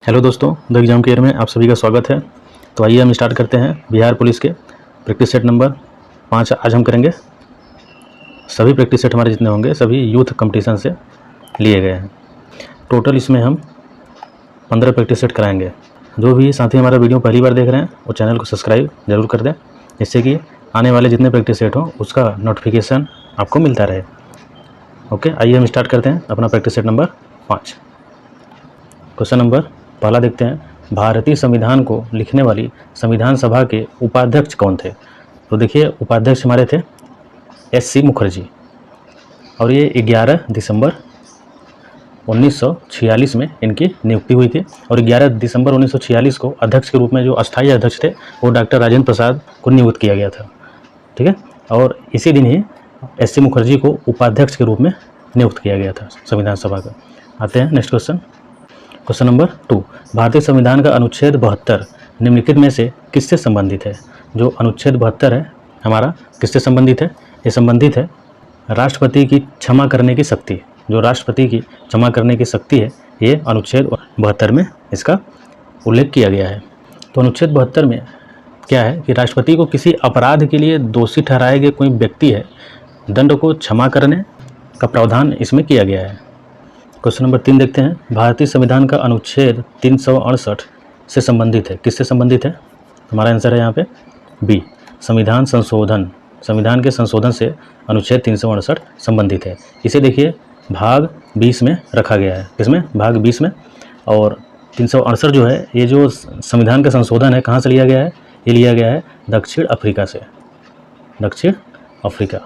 Hello दोस्तों, the exam care में आप सभी का स्वागत है। तो आइए हम स्टार्ट करते हैं बिहार पुलिस के प्रैक्टिस सेट नंबर 5 आज हम करेंगे। सभी प्रैक्टिस सेट हमारे जितने होंगे सभी यूथ कंपटीशन से लिए गए हैं। टोटल इसमें हम 15 प्रैक्टिस सेट कराएंगे। जो भी साथी हमारा वीडियो पहली बार देख रहे हैं वो चैनल को सब्सक्राइब ज़रूर कर दें, जिससे कि आने वाले जितने प्रैक्टिस सेट हों उसका नोटिफिकेशन आपको मिलता रहे। ओके, आइए हम स्टार्ट करते हैं अपना practice set number 5। Question number पहला देखते हैं, भारतीय संविधान को लिखने वाली संविधान सभा के उपाध्यक्ष कौन थे? तो देखिए, उपाध्यक्ष हमारे थे एस.सी. मुखर्जी, और ये 11 दिसंबर 1946 में इनकी नियुक्ति हुई थी। और 11 दिसंबर 1946 को अध्यक्ष के रूप में जो अस्थायी अध्यक्ष थे वो डॉक्टर राजेंद्र प्रसाद को नियुक्त किया गया था। ठीक है, और इसी दिन ही एस.सी. मुखर्जी को उपाध्यक्ष के रूप में नियुक्त किया गया था संविधान सभा का। आते हैं नेक्स्ट क्वेश्चन। क्वेश्चन नंबर 2, भारतीय संविधान का अनुच्छेद 72 निम्नलिखित में से किससे संबंधित है? जो अनुच्छेद 72 है हमारा किससे संबंधित है? ये संबंधित है राष्ट्रपति की क्षमा करने की शक्ति। जो राष्ट्रपति की क्षमा करने की शक्ति है ये अनुच्छेद 72 में इसका उल्लेख किया गया है। तो अनुच्छेद 72 में क्या है कि राष्ट्रपति को किसी अपराध के लिए दोषी ठहराए गए कोई व्यक्ति है, दंड को क्षमा करने का प्रावधान इसमें किया गया है। क्वेश्चन नंबर 3 देखते हैं, भारतीय संविधान का अनुच्छेद 368 से संबंधित है। किससे संबंधित है? हमारा आंसर है यहाँ पे बी, संविधान संशोधन। संविधान के संशोधन से अनुच्छेद 368 संबंधित है। इसे देखिए भाग 20 में रखा गया है। किसमें? भाग 20 में। और 368 जो है ये जो संविधान का संशोधन है कहाँ से लिया गया है? ये लिया गया है दक्षिण अफ्रीका से। दक्षिण अफ्रीका।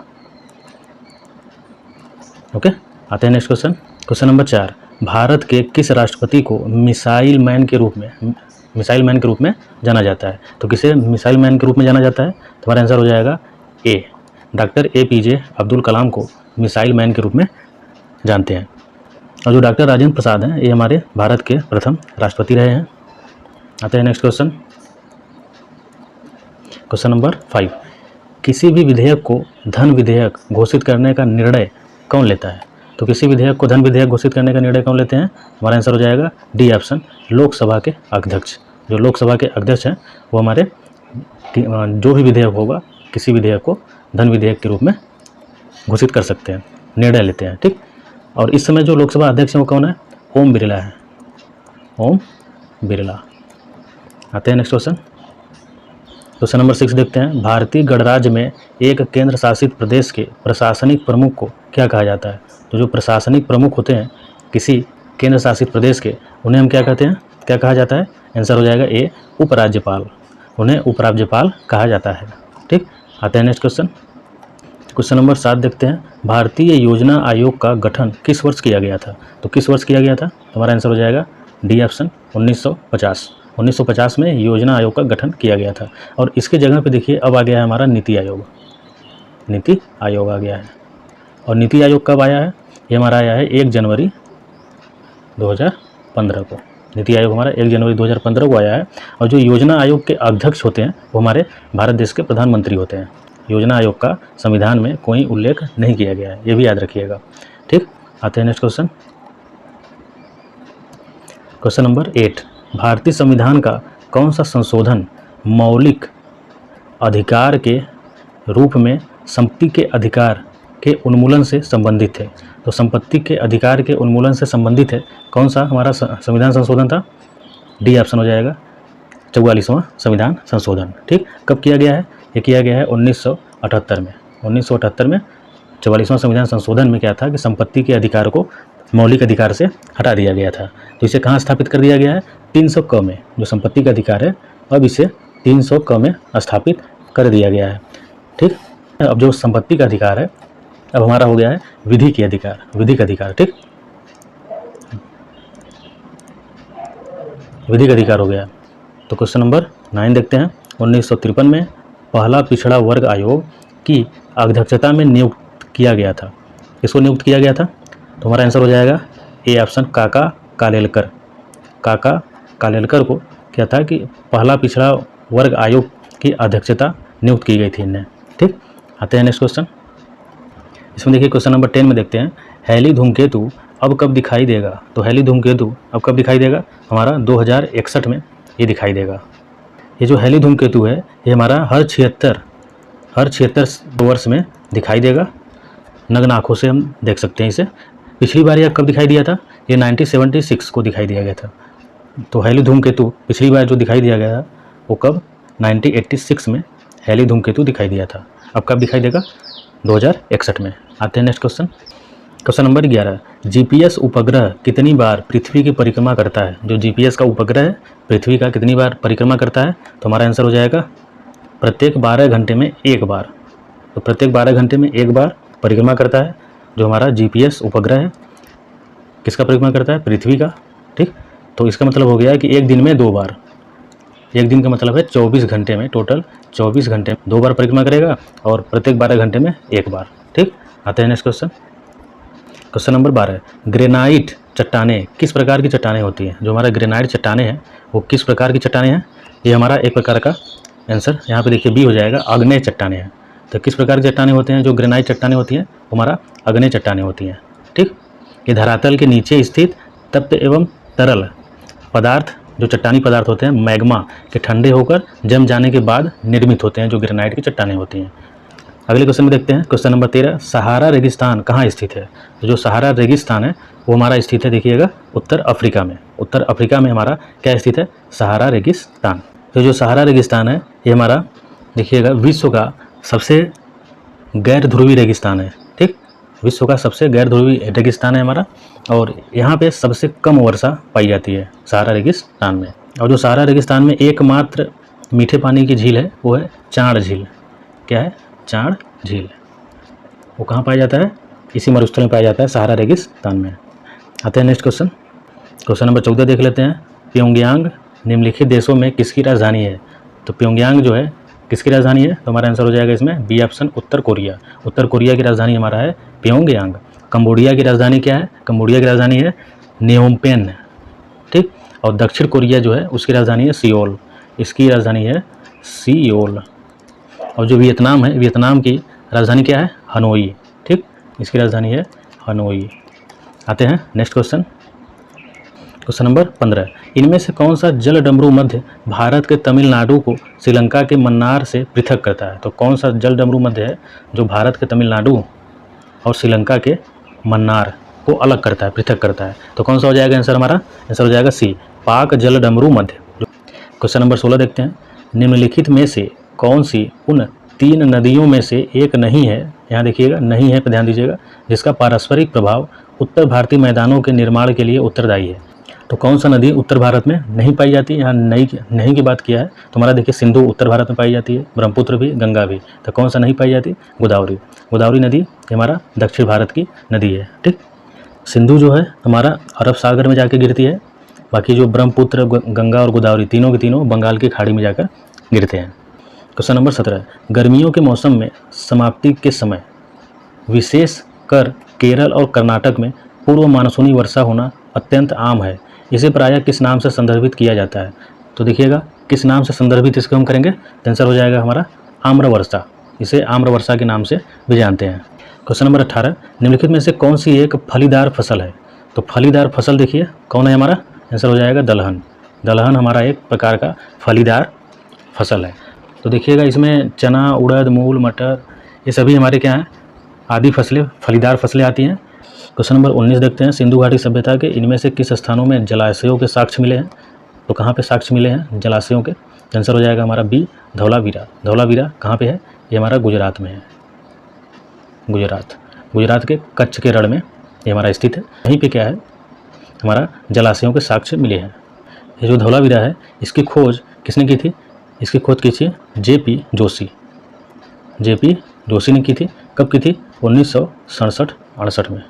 ओके, आते हैं next question. Question number 4, Bharat के किस राष्ट्रपति को मिसाइल मैन के रूप में जाना जाता है? तो किसे मिसाइल मैन के रूप में जाना जाता है? तो हमारा आंसर हो जाएगा ए, डॉक्टर APJ अब्दुल कलाम को मिसाइल मैन के रूप में जानते हैं। और जो डॉक्टर राजेंद्र प्रसाद हैं ये हमारे भारत के प्रथम राष्ट्रपति रहे हैं। आते हैं नेक्स्ट क्वेश्चन। क्वेश्चन नंबर 5, किसी भी विधेयक को धन विधेयक घोषित करने का निर्णय कौन लेता है? तो किसी विधेयक को धन विधेयक घोषित करने का निर्णय कौन लेते हैं? हमारा आंसर हो जाएगा डी ऑप्शन, लोकसभा के अध्यक्ष। जो लोकसभा के अध्यक्ष हैं वो हमारे जो भी विधेयक होगा किसी विधेयक को धन विधेयक के रूप में घोषित कर सकते हैं, निर्णय लेते हैं। ठीक, और इस समय जो लोकसभा अध्यक्ष हैं वो कौन है? ओम बिरला है, ओम बिरला। आते हैं नेक्स्ट क्वेश्चन। क्वेश्चन नंबर 6 देखते हैं, भारतीय गणराज्य में एक केंद्र शासित प्रदेश के प्रशासनिक प्रमुख को क्या कहा जाता है? तो जो प्रशासनिक प्रमुख होते हैं किसी केंद्र शासित प्रदेश के, उन्हें हम क्या कहते हैं, क्या कहा जाता है? आंसर हो जाएगा ए, उपराज्यपाल। उन्हें उपराज्यपाल कहा जाता है। ठीक, आते हैं नेक्स्ट क्वेश्चन। क्वेश्चन नंबर 7 देखते हैं, भारतीय योजना आयोग का गठन किस वर्ष किया गया था? तो किस वर्ष किया गया था? हमारा आंसर हो जाएगा डी ऑप्शन, 1950। 1950 में योजना आयोग का गठन किया गया था। और इसके जगह पे देखिए अब आ गया है हमारा नीति आयोग। नीति आयोग आ गया है। और नीति आयोग कब आया है? ये हमारा आया है 1 जनवरी 2015 को। नीति आयोग हमारा 1 जनवरी 2015 को आया है। और जो योजना आयोग के अध्यक्ष होते हैं वो हमारे भारत देश के प्रधानमंत्री होते हैं। योजना आयोग का संविधान में कोई उल्लेख नहीं किया गया है, ये भी याद रखिएगा। ठीक, आते हैं नेक्स्ट क्वेश्चन। क्वेश्चन नंबर 8, भारतीय संविधान का कौन सा संशोधन मौलिक अधिकार के रूप में संपत्ति के अधिकार के उन्मूलन से संबंधित है? तो संपत्ति के अधिकार के उन्मूलन से संबंधित है कौन सा हमारा संविधान संशोधन था? डी ऑप्शन हो जाएगा 44वां संविधान संशोधन। ठीक, कब किया गया है? ये किया गया है 1978 में। 1978 में 44वां संविधान संशोधन में क्या था कि संपत्ति के अधिकार को मौलिक अधिकार से हटा दिया गया था। तो इसे कहाँ स्थापित कर दिया गया है? 300 क में। जो संपत्ति का अधिकार है अब इसे 300 क में स्थापित कर दिया गया है। ठीक, अब जो संपत्ति का अधिकार है अब हमारा हो गया है विधिक अधिकार, विधिक अधिकार। ठीक, विधिक अधिकार हो गया। तो क्वेश्चन नंबर 9 देखते हैं, 1953 में पहला पिछड़ा वर्ग आयोग की अध्यक्षता में नियुक्त किया गया था। किसको नियुक्त किया गया था? तो हमारा आंसर हो जाएगा ए ऑप्शन, काका कालेलकर। काका कालेलकर को क्या था कि पहला पिछड़ा वर्ग आयोग की अध्यक्षता नियुक्त की गई थी इन्हें। ठीक, आते हैं नेक्स्ट क्वेश्चन। इसमें देखिए क्वेश्चन नंबर 10 में देखते हैं, हैली धूमकेतु अब कब दिखाई देगा? तो हैली धूमकेतु अब कब दिखाई देगा? हमारा 2061 में ये दिखाई देगा। ये जो हैली धूमकेतु है ये हमारा हर 76 वर्ष में दिखाई देगा। नग्न आँखों से हम देख सकते हैं इसे। पिछली बार यह कब दिखाई दिया था? ये 1976 को दिखाई दिया गया था। तो हैली धूमकेतु पिछली बार जो दिखाई दिया गया था वो कब? 1986 में हैली धूमकेतु दिखाई दिया था। अब कब दिखाई देगा? 2061 में। आते हैं next question. Question number 11, GPS उपग्रह कितनी बार पृथ्वी की परिक्रमा करता है? जो जीपीएस का उपग्रह है पृथ्वी का कितनी बार परिक्रमा करता है? तो हमारा आंसर हो जाएगा प्रत्येक 12 घंटे में एक बार। तो प्रत्येक 12 घंटे में एक बार परिक्रमा करता है जो हमारा जीपीएस उपग्रह है। किसका परिक्रमा करता है? पृथ्वी का। ठीक, तो इसका मतलब हो गया कि एक दिन में 2 बार। एक दिन का मतलब है 24 घंटे में, टोटल 24 घंटे में 2 बार परिक्रमा करेगा और प्रत्येक 12 घंटे में एक बार। ठीक, आते हैं next question. Question number 12, granite चट्टानें किस प्रकार की चट्टानें होती हैं? जो हमारा ग्रेनाइट चट्टानें हैं वो किस प्रकार की चट्टानें हैं? ये हमारा एक प्रकार का आंसर यहाँ पे देखिए बी हो जाएगा, आग्नेय चट्टानें हैं। तो किस प्रकार की चट्टानें होते हैं? जो ग्रेनाइट चट्टानें होती हैं वो हमारा आग्नेय चट्टानें होती हैं। ठीक, ये धरातल के नीचे स्थित तप्त एवं तरल पदार्थ, जो चट्टानी पदार्थ होते हैं मैग्मा के ठंडे होकर जम जाने के बाद निर्मित होते हैं, जो ग्रेनाइट की चट्टानें होती हैं। अगले क्वेश्चन में देखते हैं। क्वेश्चन नंबर 13, सहारा रेगिस्तान कहाँ स्थित है? तो जो सहारा रेगिस्तान है वो हमारा स्थित है देखिएगा उत्तर अफ्रीका में। उत्तर अफ्रीका में हमारा क्या स्थित है? सहारा रेगिस्तान। तो जो सहारा रेगिस्तान है ये हमारा देखिएगा विश्व का सबसे गैर ध्रुवीय रेगिस्तान है। ठीक, विश्व का सबसे गैर ध्रुवीय रेगिस्तान है हमारा, और यहाँ पे सबसे कम वर्षा पाई जाती है सहारा रेगिस्तान में। और जो सहारा रेगिस्तान में एकमात्र मीठे पानी की झील है वो है चाड़ झील। क्या है? चाड़ झील। वो कहाँ पाया जाता है? इसी मरुस्थल में पाया जाता है, सहारा रेगिस्तान में। आते हैं नेक्स्ट क्वेश्चन। क्वेश्चन नंबर 14 देख लेते हैं। प्योंगयांग निम्नलिखित देशों में किसकी राजधानी है? तो प्योंगयांग जो है किसकी राजधानी है? तो हमारा आंसर हो जाएगा इसमें बी ऑप्शन, उत्तर कोरिया। उत्तर कोरिया की राजधानी हमारा है प्योंगयांग। कंबोडिया की राजधानी क्या है? कंबोडिया की राजधानी है नियोम्पेन। ठीक, और दक्षिण कोरिया जो है उसकी राजधानी है सियोल। इसकी राजधानी है सियोल। और जो वियतनाम है, वियतनाम की राजधानी क्या है? हनोई। ठीक, इसकी राजधानी है हनोई। आते हैं नेक्स्ट क्वेश्चन। क्वेश्चन नंबर 15, इनमें से कौन सा जल डमरू मध्य भारत के तमिलनाडु को श्रीलंका के मन्नार से पृथक करता है? तो कौन सा जल डमरू मध्य है जो भारत के तमिलनाडु और श्रीलंका के मन्नार को अलग करता है, पृथक करता है? तो कौन सा हो जाएगा आंसर? हमारा आंसर हो जाएगा सी, पाक जल डमरू मध्य। क्वेश्चन नंबर 16 देखते हैं। निम्नलिखित में से कौन सी उन 3 नदियों में से एक नहीं है? यहाँ देखिएगा नहीं है पर ध्यान दीजिएगा, जिसका पारस्परिक प्रभाव उत्तर भारतीय मैदानों के निर्माण के लिए उत्तरदायी है। तो कौन सा नदी उत्तर भारत में नहीं पाई जाती? यहाँ नहीं की बात किया है तो हमारा देखिए सिंधु उत्तर भारत में पाई जाती है, ब्रह्मपुत्र भी, गंगा भी। तो कौन सा नहीं पाई जाती? गोदावरी। गोदावरी नदी हमारा दक्षिण भारत की नदी है। ठीक, सिंधु जो है हमारा अरब सागर में जाके गिरती है, बाकी जो ब्रह्मपुत्र, गंगा और गोदावरी तीनों के तीनों बंगाल की खाड़ी में जाकर गिरते हैं। क्वेश्चन नंबर 17, गर्मियों के मौसम में समाप्ति के समय विशेष कर केरल और कर्नाटक में पूर्व मानसूनी वर्षा होना अत्यंत आम है। इसे प्रायः किस नाम से संदर्भित किया जाता है? तो देखिएगा किस नाम से संदर्भित इसको हम करेंगे तो आंसर हो जाएगा हमारा आम्र वर्षा। इसे आम्र वर्षा के नाम से भी जानते हैं। क्वेश्चन नंबर 18, निम्नलिखित में से कौन सी एक फलीदार फसल है? तो फलीदार फसल देखिए कौन है? हमारा आंसर हो जाएगा दलहन। दलहन हमारा एक प्रकार का फलीदार फसल है। तो देखिएगा इसमें चना, उड़द, मूल, मटर ये सभी हमारे क्या हैं? आदि फसलें, फलीदार फसलें आती हैं। क्वेश्चन नंबर 19 देखते हैं। सिंधु घाटी सभ्यता के इनमें से किस स्थानों में जलाशयों के साक्ष्य मिले हैं? तो कहाँ पे साक्ष्य मिले हैं जलाशयों के? आंसर हो जाएगा हमारा बी, धौलावीरा। धौलावीरा कहाँ पे है? ये हमारा गुजरात में है। गुजरात के कच्छ के रण में ये हमारा स्थित है। यहीं पे क्या है? हमारा जलाशयों के साक्ष्य मिले हैं। ये जो धौलावीरा है इसकी खोज किसने की थी? इसकी खोज की थी जेपी जोशी। जेपी जोशी ने की थी। कब की थी? 1967-68 में।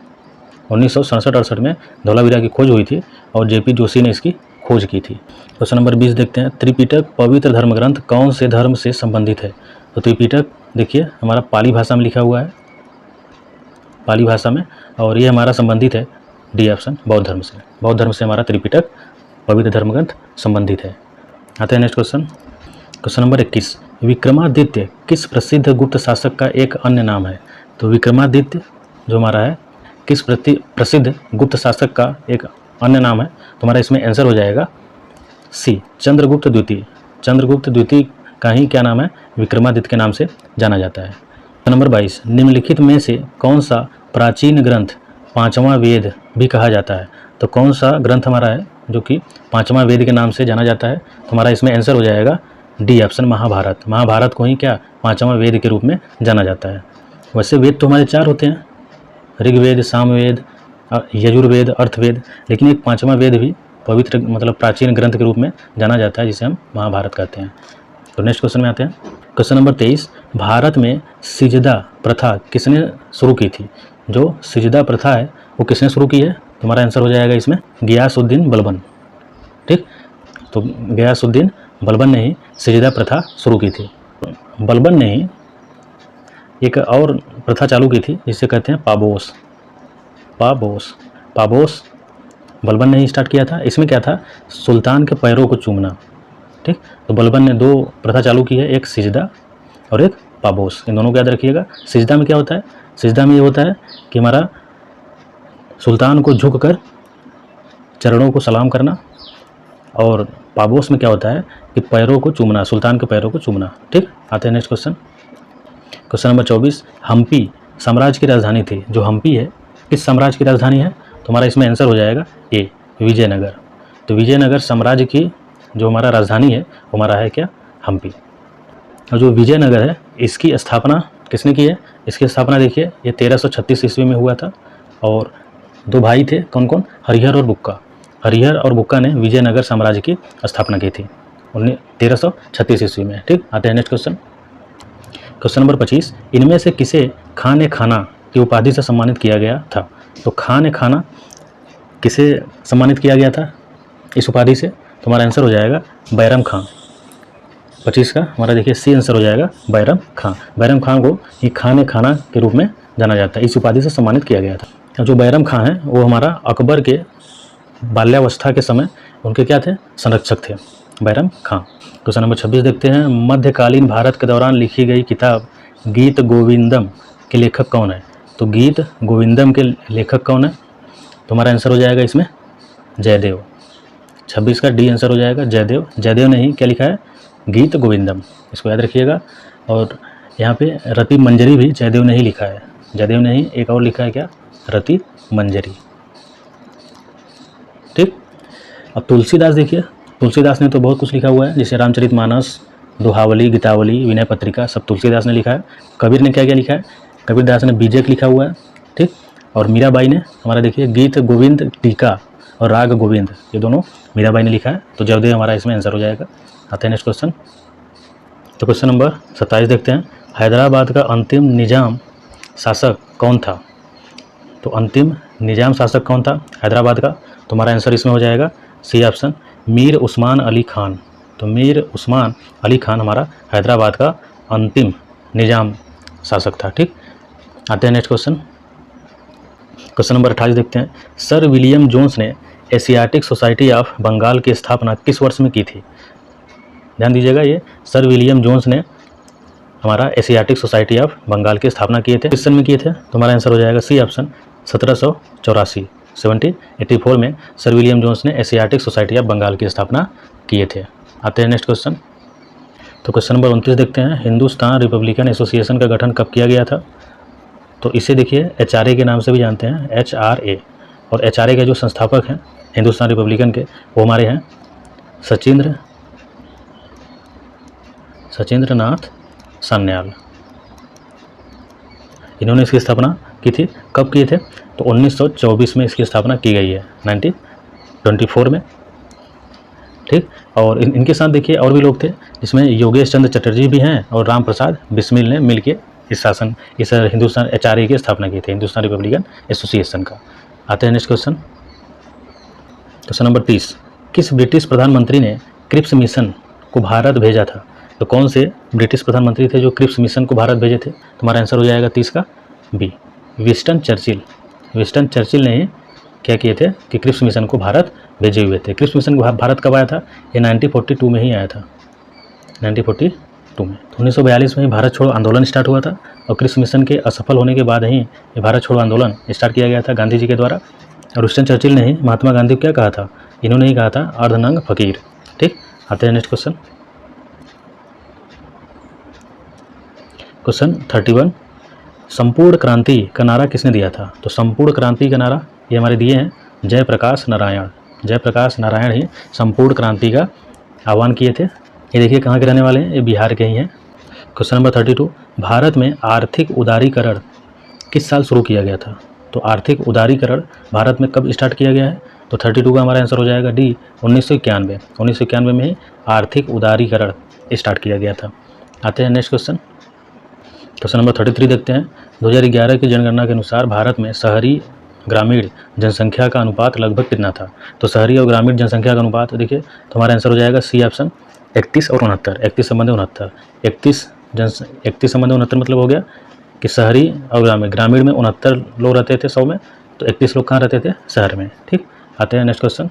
1967-68 में धौलावीरा की खोज हुई थी और जेपी जोशी ने इसकी खोज की थी। क्वेश्चन नंबर 20 देखते हैं। त्रिपिटक पवित्र धर्म ग्रंथ कौन से धर्म से संबंधित है? तो त्रिपिटक देखिए हमारा पाली भाषा में लिखा हुआ है, पाली भाषा में, और ये हमारा संबंधित है डी ऑप्शन, बौद्ध धर्म से। बौद्ध धर्म से हमारा त्रिपिटक पवित्र धर्म ग्रंथ संबंधित है। आते हैं next question. Question number 21, Vikramaditya किस प्रसिद्ध गुप्त शासक का एक अन्य नाम है? तो विक्रमादित्य जो हमारा है किस प्रसिद्ध गुप्त शासक का एक अन्य नाम है? तुम्हारा इसमें आंसर हो जाएगा सी, चंद्रगुप्त द्वितीय। चंद्रगुप्त द्वितीय का ही क्या नाम है? विक्रमादित्य के नाम से जाना जाता है। नंबर 22, निम्नलिखित में से कौन सा प्राचीन ग्रंथ पांचवा वेद भी कहा जाता है? तो कौन सा ग्रंथ हमारा है जो कि पांचवा वेद के नाम से जाना जाता है? तुम्हारा इसमें आंसर हो जाएगा डी ऑप्शन, महाभारत। महाभारत को ही क्या पांचवा वेद के रूप में जाना जाता है। वैसे वेद तो हमारे 4 होते हैं, ऋग्वेद, सामवेद, यजुर्वेद, अर्थवेद, लेकिन एक पांचवा वेद भी पवित्र मतलब प्राचीन ग्रंथ के रूप में जाना जाता है जिसे हम महाभारत कहते हैं। तो नेक्स्ट क्वेश्चन में आते हैं। क्वेश्चन नंबर 23, भारत में सिजदा प्रथा किसने शुरू की थी? जो सिजदा प्रथा है वो किसने शुरू की है? तुम्हारा आंसर हो जाएगा इसमें गियासुद्दीन बलबन। ठीक, तो गियासुद्दीन बलबन ने ही सिजदा प्रथा शुरू की थी। बलबन ने ही एक और प्रथा चालू की थी जिसे कहते हैं पाबोस। पाबोस पाबोस बलबन ने ही स्टार्ट किया था। इसमें क्या था? सुल्तान के पैरों को चूमना। ठीक, तो बलबन ने 2 प्रथा चालू की है, एक सिजदा और एक पाबोस। इन दोनों को याद रखिएगा। सिजदा में क्या होता है? सिजदा में ये होता है कि हमारा सुल्तान को झुककर चरणों को सलाम करना, और पाबोस में क्या होता है कि पैरों को चूमना, सुल्तान के पैरों को चूमना। ठीक, आते हैं next question. Question number 24, Hampi साम्राज्य की राजधानी थी। जो हम्पी है किस साम्राज्य की राजधानी है? तुम्हारा इसमें आंसर हो जाएगा ए, विजयनगर। तो विजयनगर साम्राज्य की जो हमारा राजधानी है वो हमारा है क्या? हम्पी। और जो विजयनगर है इसकी स्थापना किसने की है? इसकी स्थापना देखिए ये 1336 ईस्वी में हुआ था, और 2 भाई थे, कौन कौन? हरिहर और बुक्का। हरिहर और बुक्का ने विजयनगर साम्राज्य की स्थापना की थी 1336 ईस्वी में। ठीक, आते हैं नेक्स्ट क्वेश्चन। क्वेश्चन नंबर 25, इनमें से किसे खान ए खाना की उपाधि से सम्मानित किया गया था? तो खान ए खाना किसे सम्मानित किया गया था इस उपाधि से? तुम्हारा आंसर हो जाएगा बैरम खां। 25 का हमारा देखिए सी आंसर हो जाएगा बैरम खां। बैरम खां को ये खान ए खाना के रूप में जाना जाता है, इस उपाधि से सम्मानित किया गया था। जो बैरम खां हैं वो हमारा अकबर के बाल्यावस्था के समय उनके क्या थे? संरक्षक थे, बैरम खां। क्वेश्चन नंबर 26 देखते हैं। मध्यकालीन भारत के दौरान लिखी गई किताब गीत गोविंदम के लेखक कौन है? तो गीत गोविंदम के लेखक कौन है? तुम्हारा आंसर हो जाएगा इसमें जयदेव। 26 का डी आंसर हो जाएगा जयदेव। जयदेव ने ही क्या लिखा है? गीत गोविंदम। इसको याद रखिएगा। और यहाँ पे रति मंजरी भी जयदेव ने ही लिखा है। जयदेव ने ही एक और लिखा है क्या? रति मंजरी। ठीक, अब तुलसीदास देखिए, तुलसीदास ने तो बहुत कुछ लिखा हुआ है, जैसे रामचरितमानस, दोहावली, गीतावली, विनय पत्रिका, सब तुलसीदास ने लिखा है। कबीर ने क्या क्या लिखा है? कबीरदास ने बीजेक लिखा हुआ है। ठीक, और मीराबाई ने हमारा देखिए गीत गोविंद टीका और राग गोविंद, ये दोनों मीराबाई ने लिखा है। तो जयदेव हमारा इसमें आंसर हो जाएगा। आते हैं नेक्स्ट क्वेश्चन। तो क्वेश्चन नंबर 27 देखते हैं। हैदराबाद का अंतिम निजाम शासक कौन था? तो अंतिम निजाम शासक कौन था हैदराबाद का? तुम्हारा आंसर इसमें हो जाएगा सी ऑप्शन, मीर उस्मान अली खान। तो मीर उस्मान अली खान हमारा हैदराबाद का अंतिम निजाम शासक था। ठीक, आते हैं नेक्स्ट क्वेश्चन। क्वेश्चन नंबर 28 देखते हैं। सर विलियम जोन्स ने एशियाटिक सोसाइटी ऑफ बंगाल की स्थापना किस वर्ष में की थी? ध्यान दीजिएगा, ये सर विलियम जोन्स ने हमारा एशियाटिक सोसाइटी ऑफ बंगाल की स्थापना किए थे। किस सन में किए थे? तुम्हारा आंसर हो जाएगा सी ऑप्शन, 1784। 1784 में सर विलियम जोन्स ने एशियाटिक सोसाइटी ऑफ बंगाल की स्थापना किए थे। आते हैं नेक्स्ट क्वेश्चन। तो क्वेश्चन नंबर 29 देखते हैं। हिंदुस्तान रिपब्लिकन एसोसिएशन का गठन कब किया गया था? तो इसे देखिए HRA के नाम से भी जानते हैं, HRA। और HRA के जो संस्थापक हैं हिंदुस्तान रिपब्लिकन के, वो हमारे हैं सचिंद्र नाथ सान्याल। इन्होंने इसकी स्थापना की थी। कब किए थे? तो 1924 में इसकी स्थापना की गई है, 1924 में। ठीक, और इनके साथ देखिए और भी लोग थे, जिसमें योगेश चंद्र चटर्जी भी हैं और राम प्रसाद बिस्मिल ने मिलकर इस हिंदुस्तान HRA की स्थापना की थी, हिंदुस्तान रिपब्लिकन एसोसिएशन का। आते हैं नेक्स्ट क्वेश्चन। Question number 30। किस ब्रिटिश प्रधानमंत्री ने क्रिप्स मिशन को भारत भेजा था? तो कौन से ब्रिटिश प्रधानमंत्री थे जो क्रिप्स मिशन को भारत भेजे थे? तुम्हारा आंसर हो जाएगा 30 का B, Winston Churchill. Winston Churchill ने क्या किए थे कि क्रिप्स मिशन को भारत भेजे हुए थे। क्रिप्स मिशन को भारत कब आया था? ये 1942 में ही आया था, 1942 1942 में। तो 1942 में ही भारत छोड़ो आंदोलन स्टार्ट हुआ था और क्रिस मिशन के असफल होने के बाद ही ये भारत छोड़ो आंदोलन स्टार्ट किया गया था गांधी जी के द्वारा। और विंस्टन चर्चिल ने ही महात्मा गांधी को क्या कहा था, इन्होंने ही कहा था अर्धनंग फकीर। ठीक, आते हैं नेक्स्ट क्वेश्चन। क्वेश्चन 31, संपूर्ण क्रांति का नारा किसने दिया था? तो संपूर्ण क्रांति का नारा ये हमारे दिए हैं जयप्रकाश नारायण। जयप्रकाश नारायण ही संपूर्ण क्रांति का आह्वान किए थे। ये देखिए कहाँ के रहने वाले हैं, ये बिहार के ही हैं। क्वेश्चन नंबर 32, भारत में आर्थिक उदारीकरण किस साल शुरू किया गया था? तो आर्थिक उदारीकरण भारत में कब स्टार्ट किया गया है? तो 32 का हमारा आंसर हो जाएगा डी, 1991। 1991 में ही आर्थिक उदारीकरण स्टार्ट किया गया था। आते हैं नेक्स्ट क्वेश्चन। क्वेश्चन नंबर 33 देखते हैं। 2011 की जनगणना के अनुसार भारत में शहरी ग्रामीण जनसंख्या का अनुपात लगभग कितना था? तो शहरी और ग्रामीण जनसंख्या का अनुपात देखिए तो हमारा आंसर हो जाएगा सी ऑप्शन, 31 और 69। 31 संबंधी 69, 31 संबंधी 69 मतलब हो गया कि शहरी और ग्रामीण में 69 लोग रहते थे 100 में, तो 31 लोग कहाँ रहते थे? शहर में। ठीक, आते हैं नेक्स्ट क्वेश्चन।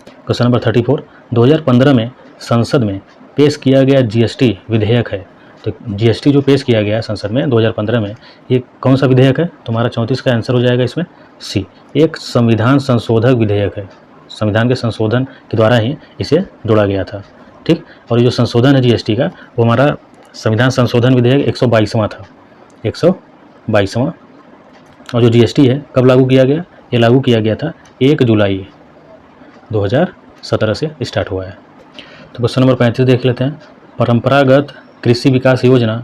क्वेश्चन नंबर 34, 2015 में संसद में पेश किया गया जीएसटी विधेयक है। तो जीएसटी जो पेश किया गया है संसद में 2015 में, ये कौन सा विधेयक है? तो हमारा 34 का आंसर हो जाएगा इसमें सी, एक संविधान संशोधक विधेयक है। संविधान के संशोधन के द्वारा ही इसे जोड़ा गया था। ठीक, और ये जो संशोधन है जीएसटी का वो हमारा संविधान संशोधन विधेयक 122वां था, 122वां। और जो जीएसटी है कब लागू किया गया? ये लागू किया गया था 1 जुलाई 2017 से स्टार्ट हुआ है। तो क्वेश्चन नंबर 35 देख लेते हैं। परंपरागत कृषि विकास योजना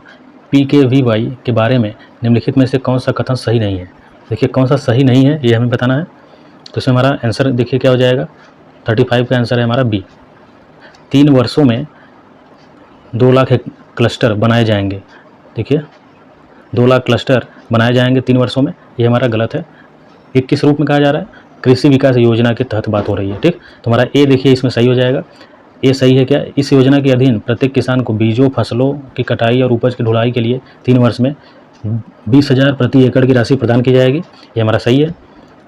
PKVY के बारे में निम्नलिखित में से कौन सा कथन सही नहीं है? देखिए कौन सा सही नहीं है ये हमें बताना है। तो इसमें हमारा आंसर देखिए क्या हो जाएगा, 35 का आंसर है हमारा बी, 3 वर्षों में 2 लाख क्लस्टर बनाए जाएंगे। देखिए 2 लाख क्लस्टर बनाए जाएंगे 3 वर्षों में, ये हमारा गलत है। ये किस रूप में कहा जा रहा है? कृषि विकास योजना के तहत बात हो रही है। ठीक, तो हमारा ए देखिए इसमें सही हो जाएगा। ये सही है क्या? इस योजना के अधीन प्रत्येक किसान को बीजों, फसलों की कटाई और उपज की ढुलाई के लिए 3 वर्ष में 20,000 प्रति एकड़ की राशि प्रदान की जाएगी, ये हमारा सही है।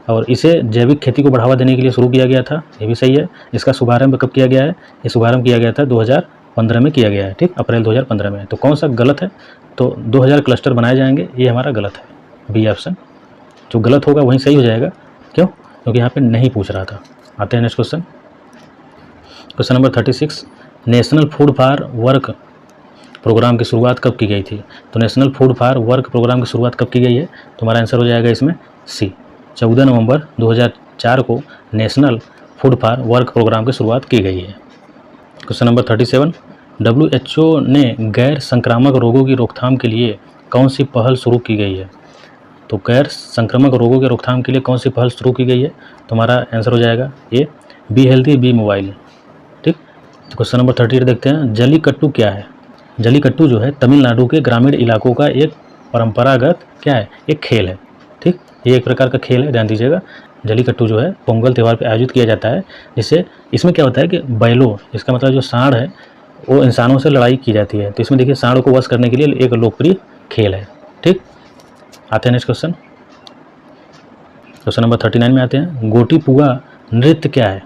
और इसे जैविक खेती को बढ़ावा देने के लिए शुरू किया गया था, ये भी सही है। इसका शुभारंभ कब किया गया है? ये शुभारंभ किया गया था 2015 में किया गया है। ठीक, अप्रैल 2015 में। तो कौन सा गलत है? तो 2000 क्लस्टर बनाए जाएंगे, ये हमारा गलत है, बी ऑप्शन। जो गलत होगा वहीं सही हो जाएगा। क्यों? क्योंकि यहाँ पे नहीं पूछ रहा था। आते हैं next question. Question number 36, National Food for Work Programme की शुरुआत कब की गई थी? तो National Food for Work Programme की शुरुआत कब की गई है? तो हमारा आंसर हो जाएगा इसमें सी, 14 नवंबर 2004 को National Food for Work Programme की शुरुआत की गई है। क्वेश्चन नंबर 37, WHO ने गैर संक्रामक रोगों की रोकथाम के लिए कौन सी पहल शुरू की गई है? तो गैर संक्रामक रोगों के रोकथाम के लिए कौन सी पहल शुरू की गई है? तो हमारा आंसर हो जाएगा ये, बी हेल्थी बी मोबाइल। ठीक, तो क्वेश्चन नंबर 38 देखते हैं। जल्लीकट्टू क्या है? जल्लीकट्टू जो है तमिलनाडु के ग्रामीण इलाकों का एक परंपरागत क्या है? एक खेल है। ठीक, ये एक प्रकार का खेल है, ध्यान दीजिएगा। जल्लीकट्टू जो है पोंगल त्यौहार पर आयोजित किया जाता है, जिससे इसमें क्या होता है कि बैलों, इसका मतलब जो सांड है वो इंसानों से लड़ाई की जाती है। तो इसमें देखिए सांड को वश करने के लिए एक लोकप्रिय खेल है। ठीक, आते हैं नेक्स्ट क्वेश्चन। क्वेश्चन नंबर 39 में आते हैं। गोटीपुआ नृत्य क्या है?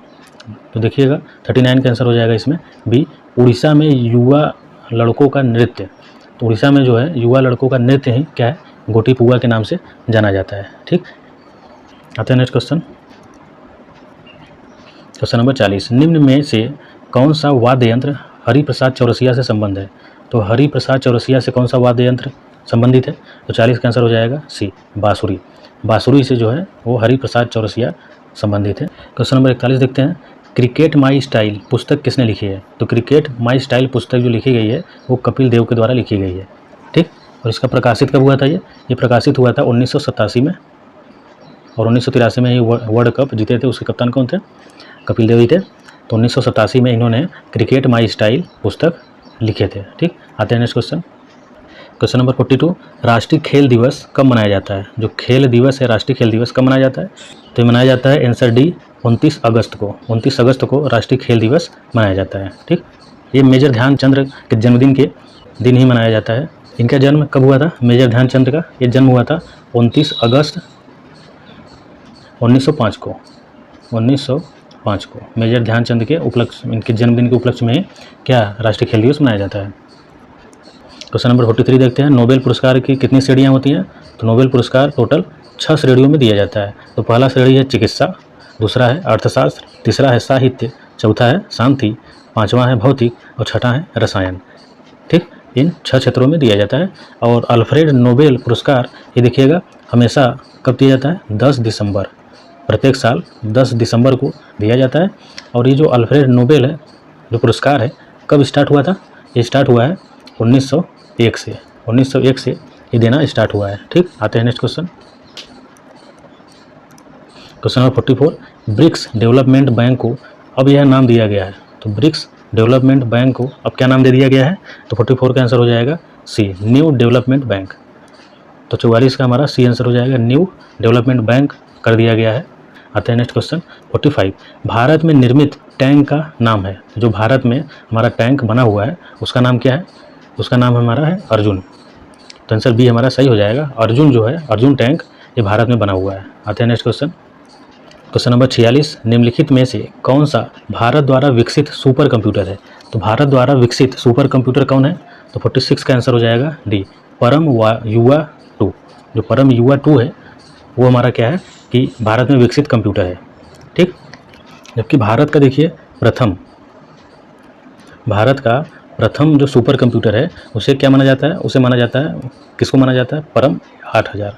तो देखिएगा 39 का आंसर हो जाएगा इसमें बी, उड़ीसा में युवा लड़कों का नृत्य। तो उड़ीसा में जो है युवा लड़कों का नृत्य ही क्या है? गोटीपुआ के नाम से जाना जाता है। ठीक, आते हैं नेक्स्ट क्वेश्चन। क्वेश्चन नंबर 40, निम्न में से कौन सा वाद्य यंत्र हरिप्रसाद चौरसिया से संबंध है? तो हरिप्रसाद चौरसिया से कौन सा वाद्य यंत्र संबंधित है? तो 40 का आंसर हो जाएगा सी, बांसुरी। बांसुरी से जो है वो हरिप्रसाद चौरसिया संबंधित है। क्वेश्चन नंबर 41 देखते हैं। क्रिकेट माई स्टाइल पुस्तक किसने लिखी है? तो क्रिकेट माई स्टाइल पुस्तक जो लिखी गई है वो कपिल देव के द्वारा लिखी गई है। ठीक, और इसका प्रकाशित कब हुआ था? ये प्रकाशित हुआ था 1987 में, और 1983 में ही वर्ल्ड कप जीते थे, उसके कप्तान कौन थे? कपिल देव ही थे। तो 1987 में इन्होंने क्रिकेट माई स्टाइल पुस्तक लिखे थे। ठीक, आते हैं नेक्स्ट क्वेश्चन। क्वेश्चन नंबर 42, राष्ट्रीय खेल दिवस कब मनाया जाता है? जो खेल दिवस है, राष्ट्रीय खेल दिवस कब मनाया जाता है? तो ये मनाया जाता है आंसर डी, 29 अगस्त को। 29 अगस्त को राष्ट्रीय खेल दिवस मनाया जाता है। ठीक, ये मेजर ध्यानचंद के जन्मदिन के दिन ही मनाया जाता है। इनका जन्म कब हुआ था? मेजर ध्यानचंद का ये जन्म हुआ था 29 अगस्त 1905 को। 1905 को मेजर ध्यानचंद के उपलक्ष्य, इनके जन्मदिन के उपलक्ष्य में क्या राष्ट्रीय खेल दिवस मनाया जाता है। क्वेश्चन नंबर 43 देखते हैं, नोबेल पुरस्कार की कितनी श्रेणियाँ होती हैं? तो नोबेल पुरस्कार टोटल 6 श्रेणियों में दिया जाता है। तो पहला श्रेणी है चिकित्सा, दूसरा है अर्थशास्त्र, तीसरा है साहित्य, चौथा है शांति, पाँचवां है भौतिक और छठा है रसायन। ठीक, इन 6 क्षेत्रों में दिया जाता है। और अल्फ्रेड नोबेल पुरस्कार ये देखिएगा हमेशा कब दिया जाता है? 10 दिसंबर, प्रत्येक साल 10 दिसंबर को दिया जाता है। और ये जो अल्फ्रेड नोबेल है जो पुरस्कार है कब स्टार्ट हुआ था? ये स्टार्ट हुआ है 1901 से, 1901 से ये देना स्टार्ट हुआ है। ठीक, आते हैं next question. Question number 44, BRICS Development Bank को अब यह नाम दिया गया है। तो ब्रिक्स डेवलपमेंट बैंक को अब क्या नाम दे दिया गया है? तो 44 का आंसर हो जाएगा सी, न्यू डेवलपमेंट बैंक। तो 44 का हमारा सी आंसर हो जाएगा, न्यू डेवलपमेंट बैंक कर दिया गया है। आते हैं नेक्स्ट क्वेश्चन 45, भारत में निर्मित टैंक का नाम है। जो भारत में हमारा टैंक बना हुआ है उसका नाम क्या है? उसका नाम हमारा है अर्जुन। तो आंसर बी हमारा सही हो जाएगा, अर्जुन जो है, अर्जुन टैंक ये भारत में बना हुआ है। आते हैं नेक्स्ट क्वेश्चन। क्वेश्चन नंबर 46, निम्नलिखित में से कौन सा भारत द्वारा विकसित सुपर कंप्यूटर है? तो भारत द्वारा विकसित सुपर कंप्यूटर कौन है? तो 46 का आंसर हो जाएगा डी, परम युवा 2। जो परम युवा 2 है वो हमारा क्या है कि भारत में विकसित कंप्यूटर है। ठीक, जबकि भारत का देखिए भारत का प्रथम जो सुपर कंप्यूटर है उसे क्या माना जाता है? उसे माना जाता है, किसको माना जाता है? परम 8000।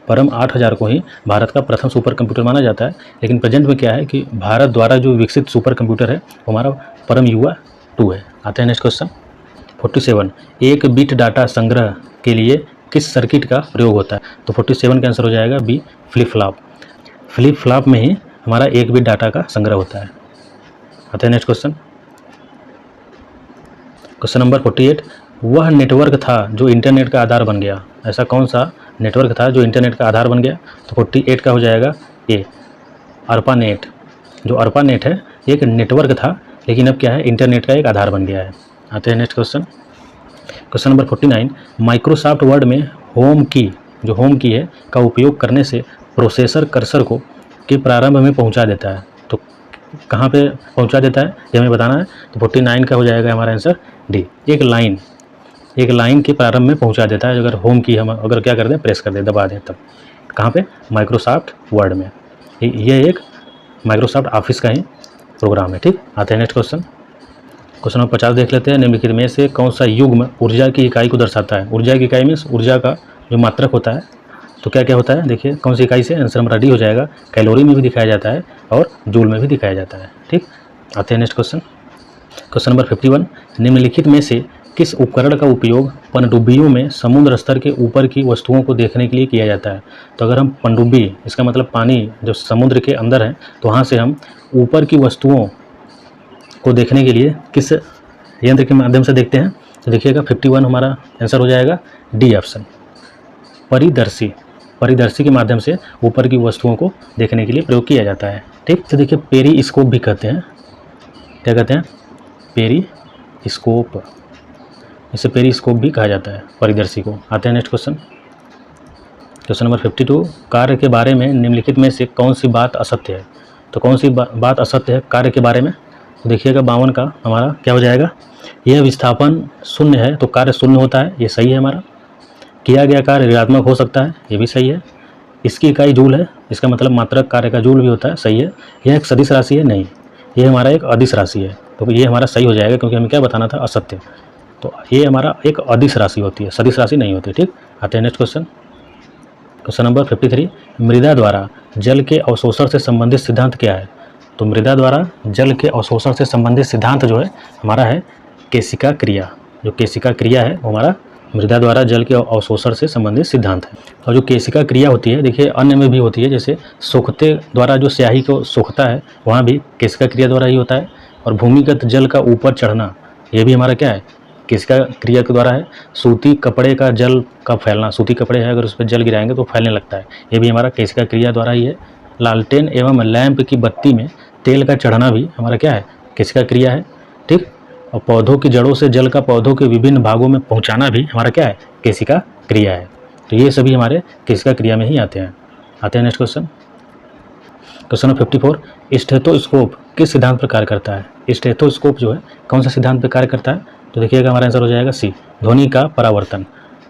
परम 8000 को ही भारत का प्रथम सुपर कंप्यूटर माना जाता है। लेकिन प्रेजेंट में क्या है कि भारत द्वारा जो विकसित सुपर कंप्यूटर है वो हमारा परम युवा 2 है। आते हैं नेक्स्ट क्वेश्चन 47, एक बिट डाटा संग्रह के लिए किस सर्किट का प्रयोग होता है? तो 47 का आंसर हो जाएगा B, flip flop. Flip flop में ही हमारा एक बिट डाटा का संग्रह होता है। आते हैं नेक्स्ट क्वेश्चन। क्वेश्चन नंबर 48, वह नेटवर्क था जो इंटरनेट का आधार बन गया। ऐसा कौन सा नेटवर्क था जो इंटरनेट का आधार बन गया? तो 48 का हो जाएगा ए, अर्पानेट। जो अर्पानेट है एक नेटवर्क था लेकिन अब क्या है, इंटरनेट का एक आधार बन गया है। आते हैं next question. Question number 49, Microsoft word में होम की, जो होम की है का उपयोग करने से प्रोसेसर कर्सर को के प्रारंभ में पहुंचा देता है। तो कहाँ पे पहुंचा देता है ये हमें बताना है। तो 49 का हो जाएगा हमारा आंसर डी, एक लाइन के प्रारंभ में पहुंचा देता है। अगर होम की हम अगर क्या कर दें, प्रेस कर दें, दबा दें, तब कहाँ पे? माइक्रोसॉफ्ट वर्ड में। ये एक माइक्रोसॉफ्ट ऑफिस का ही प्रोग्राम है। ठीक, आते हैं नेक्स्ट क्वेश्चन। क्वेश्चन नंबर 50 देख लेते हैं, निम्नलिखित में से कौन सा युग्म ऊर्जा की इकाई को दर्शाता है? ऊर्जा की इकाई में ऊर्जा का जो मात्रक होता है तो क्या क्या होता है? देखिए कौन सी इकाई से, आंसर हमारा डी हो जाएगा, कैलोरी में भी दिखाया जाता है और जूल में भी दिखाया जाता है। ठीक, आते हैं नेक्स्ट क्वेश्चन। क्वेश्चन नंबर 51, निम्नलिखित में से किस उपकरण का उपयोग पनडुब्बियों में समुद्र स्तर के ऊपर की वस्तुओं को देखने के लिए किया जाता है? तो अगर हम पनडुब्बी, इसका मतलब पानी जो समुद्र के अंदर है, तो वहाँ से हम ऊपर की वस्तुओं को देखने के लिए किस यंत्र के माध्यम से देखते हैं? तो देखिएगा 51 हमारा आंसर हो जाएगा डी ऑप्शन, परिदर्शी के माध्यम से ऊपर की वस्तुओं को देखने के लिए प्रयोग किया जाता है। ठीक, तो देखिए पेरीस्कोप भी कहते हैं। क्या कहते हैं? पेरीस्कोप, इसे पेरीस्कोप भी कहा जाता है परिदर्शी को। आते हैं नेक्स्ट क्वेश्चन। क्वेश्चन नंबर 52, कार्य के बारे में निम्नलिखित में से कौन सी बात असत्य है? तो कौन सी बात असत्य है कार्य के बारे में? तो देखिएगा 52 का हमारा क्या हो जाएगा, यह विस्थापन शून्य है तो कार्य शून्य होता है, ये सही है हमारा। किया गया कार्य ऋणात्मक हो सकता है, ये भी सही है। इसकी इकाई जूल है, इसका मतलब मात्रक कार्य का जूल भी होता है, सही है। यह एक सदिश राशि है, नहीं, ये हमारा एक अदिश राशि है, तो ये हमारा सही हो जाएगा क्योंकि हमें क्या बताना था, असत्य। तो ये हमारा एक अदिश राशि होती है, सदिश राशि नहीं होती। ठीक, आते हैं नेक्स्ट क्वेश्चन। क्वेश्चन नंबर 53, मृदा द्वारा जल के अवशोषण से संबंधित सिद्धांत क्या है? तो मृदा द्वारा जल के अवशोषण से संबंधित सिद्धांत जो है हमारा है केशिका क्रिया। जो केशिका क्रिया है वो हमारा मृदा द्वारा जल के अवशोषण से संबंधित सिद्धांत है। और जो केशिका क्रिया होती है, देखिए अन्य में भी होती है, जैसे सोखते द्वारा जो स्याही को सोखता है वहाँ भी केशिका क्रिया द्वारा ही होता है। और भूमिगत जल का ऊपर चढ़ना, ये भी हमारा क्या है, केशिका क्रिया के द्वारा है। सूती कपड़े का जल का फैलना, सूती कपड़े है अगर उस पर जल गिराएंगे तो फैलने लगता है, ये भी हमारा केशिका क्रिया द्वारा ही है। लालटेन एवं लैंप की बत्ती में तेल का चढ़ना भी हमारा क्या है, केशिका क्रिया है। ठीक, और पौधों की जड़ों से जल का पौधों के विभिन्न भागों में पहुंचाना भी हमारा क्या है, केशिका क्रिया है। तो ये सभी हमारे केशिका क्रिया में ही आते हैं। आते हैं next question. Question number 54, stethoscope किस सिद्धांत पर कार्य करता है? स्टेथोस्कोप जो है कौन सा सिद्धांत पर कार्य करता है? तो देखिएगा हमारा आंसर हो जाएगा सी, ध्वनि का परावर्तन।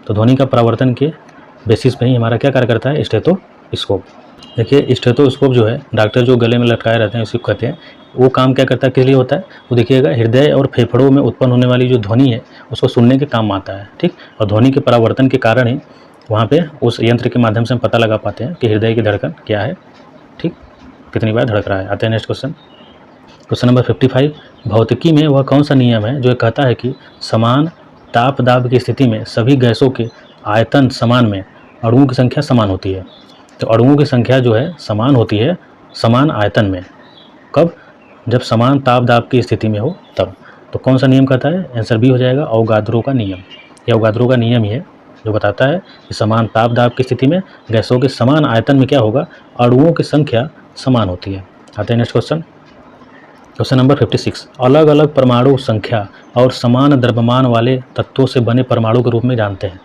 तो ध्वनि का परावर्तन के बेसिस पे ही हमारा क्या कार्य करता है, स्टेथोस्कोप। देखिए स्टेथोस्कोप जो है डॉक्टर जो गले में लटकाए रहते हैं उसको कहते हैं, वो काम क्या करता है, किस लिए होता है, वो देखिएगा हृदय और फेफड़ों में उत्पन्न होने वाली जो ध्वनि है उसको सुनने के काम आता है, ठीक। और ध्वनि के परावर्तन के कारण ही वहाँ पे उस यंत्र के माध्यम से हम पता लगा पाते हैं कि हृदय की धड़कन क्या है, ठीक, कितनी बार धड़क रहा है। आते हैं नेक्स्ट क्वेश्चन। क्वेश्चन नंबर 55, भौतिकी में वह कौन सा नियम है जो कहता है कि समान ताप दाब की स्थिति में सभी गैसों के आयतन समान में अणुओं की संख्या समान होती है। तो अणुओं की संख्या जो है समान होती है समान आयतन में, कब, जब समान ताप दाब की स्थिति में हो तब। तो कौन सा नियम कहता है, आंसर बी हो जाएगा, अवोगाद्रो का नियम। यह अवोगाद्रो का नियम ही है जो बताता है कि समान ताप दाब की स्थिति में गैसों के समान आयतन में क्या होगा, अणुओं की संख्या समान होती है। आते हैं नेक्स्ट क्वेश्चन। क्वेश्चन नंबर 56, अलग अलग परमाणु संख्या और समान द्रव्यमान वाले तत्वों से बने परमाणु के रूप में जानते हैं।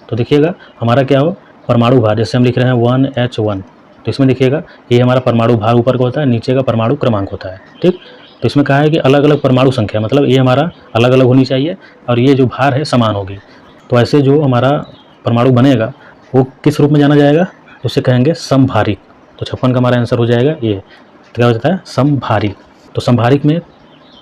तो देखिएगा हमारा क्या हो, परमाणु भार, जैसे हम लिख रहे हैं 1H1, तो इसमें देखिएगा ये हमारा परमाणु भार ऊपर का होता है, नीचे का परमाणु क्रमांक होता है, ठीक। तो इसमें कहा है कि अलग अलग परमाणु संख्या, मतलब ये हमारा अलग अलग होनी चाहिए और ये जो भार है समान होगी। तो ऐसे जो हमारा परमाणु बनेगा वो किस रूप में जाना जाएगा, उसे कहेंगे समभारिक। तो 56 का हमारा आंसर हो जाएगा ये, तो क्या हो जाता है, समभारिक। तो समभारिक में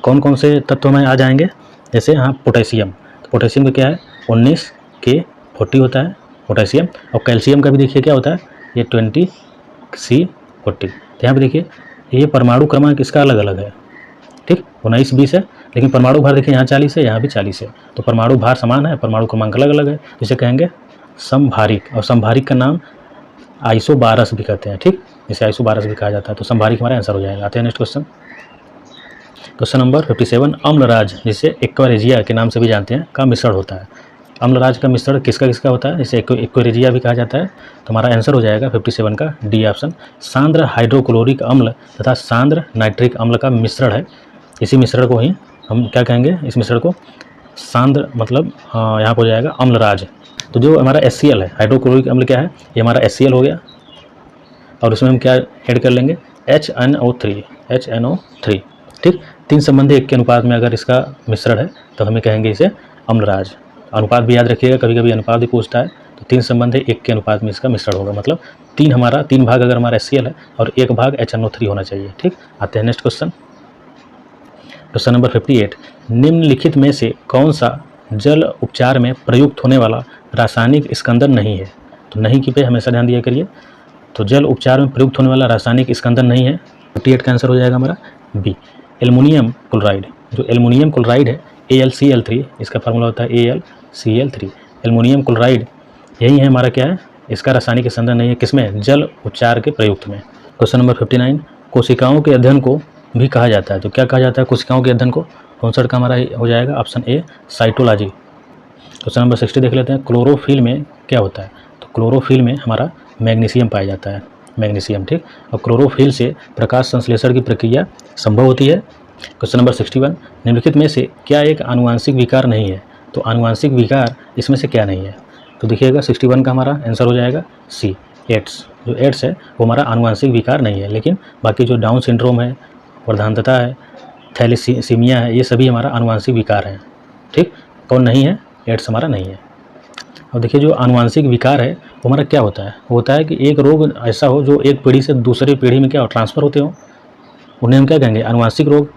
कौन कौन से तत्व में आ जाएंगे, जैसे यहाँ पोटेशियम, तो पोटेशियम का क्या है 19K40 होता है पोटेशियम, और कैल्शियम का भी देखिए क्या होता है, ये 20C40। तो यहाँ पे देखिए ये परमाणु क्रमांक इसका अलग अलग है, ठीक, 19-20 है, लेकिन परमाणु भार देखिए यहाँ 40 है, यहाँ भी 40 है, तो परमाणु भार समान है, परमाणु क्रमांक अलग अलग है, जिसे कहेंगे समभारिक। और समभारिक का नाम आइसोबारस भी कहते हैं, ठीक, इसे आइसोबारस भी कहा जाता है। तो समभारिक हमारा आंसर हो जाएगा। आते हैं next question. Question number 57, Amalraj जिसे एक्वारेजिया के नाम से भी जानते हैं का मिश्रण होता है। अम्लराज का मिश्रण किसका किसका होता है, जिसे एक्वारेजिया भी कहा जाता है। तो हमारा आंसर हो जाएगा 57 का डी ऑप्शन, सांद्र हाइड्रोक्लोरिक अम्ल तथा सांद्र नाइट्रिक अम्ल का मिश्रण है। इसी मिश्रण को ही हम क्या कहेंगे, इस मिश्रण को सांद्र, मतलब यहाँ पर हो जाएगा अम्लराज। तो जो हमारा HCl है, हाइड्रोक्लोरिक अम्ल क्या है, ये हमारा HCl हो गया, और इसमें हम क्या ऐड कर लेंगे, HNO3, ठीक। 3 संबंधी 1 के अनुपात में अगर इसका मिश्रण है तो हमें कहेंगे इसे अम्लराज। अनुपात भी याद रखिएगा, कभी कभी अनुपात भी पूछता है, तो 3 संबंधी 1 के अनुपात में इसका मिश्रण होगा, मतलब 3 भाग अगर हमारा HCl है और 1 भाग HNO3 होना चाहिए, ठीक। आते हैं नेक्स्ट क्वेश्चन। क्वेश्चन नंबर 58, निम्नलिखित में से कौन सा जल उपचार में प्रयुक्त होने वाला रासायनिक स्कंदन नहीं है। तो नहीं की पे हमेशा ध्यान दिया करिए। तो जल उपचार में प्रयुक्त होने वाला रासायनिक स्कंदन नहीं है, 58 का आंसर हो जाएगा हमारा बी, एल्युमिनियम क्लोराइड। जो एल्युमिनियम क्लोराइड है AlCl3, इसका फार्मूला होता है AlCl3, एल्युमिनियम क्लोराइड, यही है हमारा क्या है, इसका रासायनिक स्कंदन नहीं है, किसमें, जल उपचार के प्रयुक्त में। क्वेश्चन नंबर 59, कोशिकाओं के अध्ययन को भी कहा जाता है। तो क्या कहा जाता है कोशिकाओं के अध्ययन को, 59 का हमारा हो जाएगा option A, cytology. Question number 60 देख लेते हैं, क्लोरोफिल में क्या होता है। तो क्लोरोफिल में हमारा मैग्नीशियम पाया जाता है, मैग्नीशियम, ठीक। और क्लोरोफिल से प्रकाश संश्लेषण की प्रक्रिया संभव होती है। क्वेश्चन नंबर 61, निम्नलिखित में से क्या एक आनुवांशिक विकार नहीं है। तो आनुवांशिक विकार इसमें से क्या नहीं है। तो देखिएगा 61 का हमारा आंसर हो जाएगा सी, एड्स। जो एड्स है वो हमारा आनुवांशिक विकार नहीं है, लेकिन बाकी जो डाउन सिंड्रोम है, वर्धांतता है, थैलेसीमिया है, ये सभी हमारा आनुवांशिक विकार हैं, ठीक। कौन नहीं है, एड्स हमारा नहीं है। और देखिए जो आनुवांशिक विकार है वो हमारा क्या होता है, वो होता है कि एक रोग ऐसा हो जो एक पीढ़ी से दूसरी पीढ़ी में क्या हो, ट्रांसफ़र होते हो, उन्हें हम क्या कहेंगे, आनुवांशिक रोग,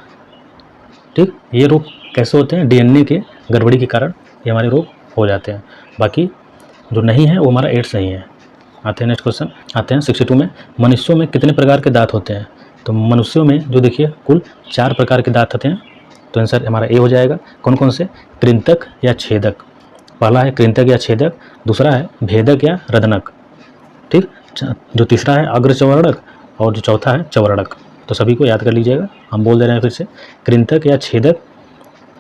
ठीक। ये रोग कैसे होते हैं, DNA के गड़बड़ी के कारण ये हमारे रोग हो जाते हैं। बाकी जो नहीं है वो हमारा एड्स नहीं है। आते हैं नेक्स्ट क्वेश्चन, आते हैं 62 में, मनुष्यों में कितने प्रकार के दांत होते हैं। तो मनुष्यों में जो देखिए कुल 4 प्रकार के दांत होते हैं। तो आंसर हमारा ए हो जाएगा। कौन कौन से, कृंतक या छेदक। पहला है कृंतक या छेदक, दूसरा है भेदक या रदनक, ठीक। जो तीसरा है अग्रचवर्णक और जो चौथा है चवर्णक। तो सभी को याद कर लीजिएगा, हम बोल दे रहे हैं फिर से, कृंतक या छेदक,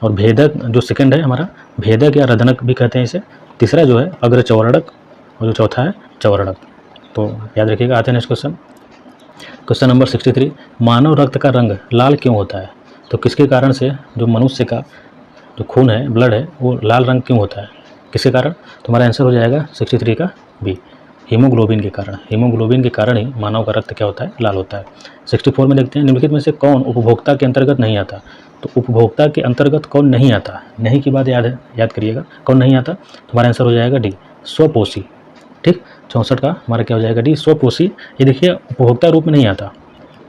और भेदक जो सेकंड है हमारा भेदक या रदनक भी कहते हैं इसे, तीसरा जो है अग्रचवर्णक और जो चौथा है चवर्णक। तो याद रखिएगा। आते हैं नेक्स्ट क्वेश्चन। क्वेश्चन नंबर 63, मानव रक्त का रंग लाल क्यों होता है। तो किसके कारण से जो मनुष्य का जो खून है, ब्लड है, वो लाल रंग क्यों होता है, किसके कारण। तो हमारा आंसर हो जाएगा 63 का बी, हीमोग्लोबिन के कारण। हीमोग्लोबिन के कारण ही मानव का रक्त क्या होता है, लाल होता है। 64 में देखते हैं, निम्नलिखित में से कौन उपभोक्ता के अंतर्गत नहीं आता। तो उपभोक्ता के अंतर्गत कौन नहीं आता, नहीं की बात याद करिएगा, कौन नहीं आता, तो हमारा आंसर हो जाएगा डी, स्वपोषी। ठीक, 64 का हमारा क्या हो जाएगा, डी, स्वपोषी। ये देखिए उपभोक्ता रूप में नहीं आता,